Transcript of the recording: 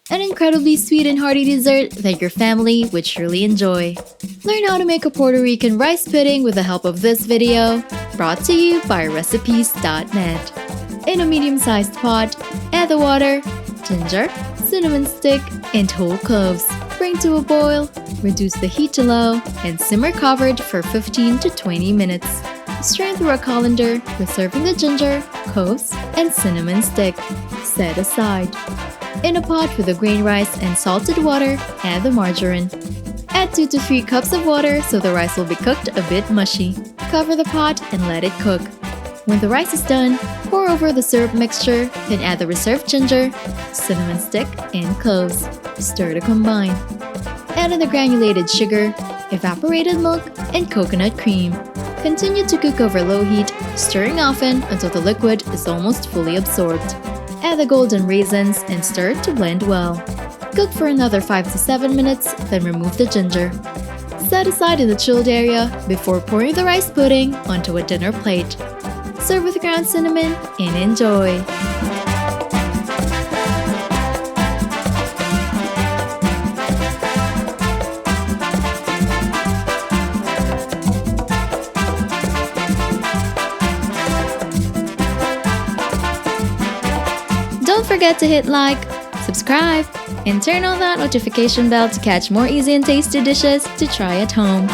An incredibly sweet and hearty dessert that your family would surely enjoy. Learn how to make a Puerto Rican rice pudding with the help of this video, brought to you by recipes.net. In a medium-sized pot, add the water, ginger, cinnamon stick, and whole cloves. Bring to a boil, reduce the heat to low, and simmer covered for 15 to 20 minutes. Strain through a colander, reserving the ginger, cloves, and cinnamon stick. Set aside. In a pot with the grain rice and salted water, add the margarine. Add 2 to 3 cups of water so the rice will be cooked a bit mushy. Cover the pot and let it cook. When the rice is done, pour over the syrup mixture, then add the reserved ginger, cinnamon stick, and cloves. Stir to combine. Add in the granulated sugar, evaporated milk, and coconut cream. Continue to cook over low heat, stirring often until the liquid is almost fully absorbed. Add the golden raisins and stir to blend well. Cook for another 5 to 7 minutes, then remove the ginger. Set aside in the chilled area before pouring the rice pudding onto a dinner plate. Serve with ground cinnamon and enjoy! Don't forget to hit like, subscribe, and turn on that notification bell to catch more easy and tasty dishes to try at home.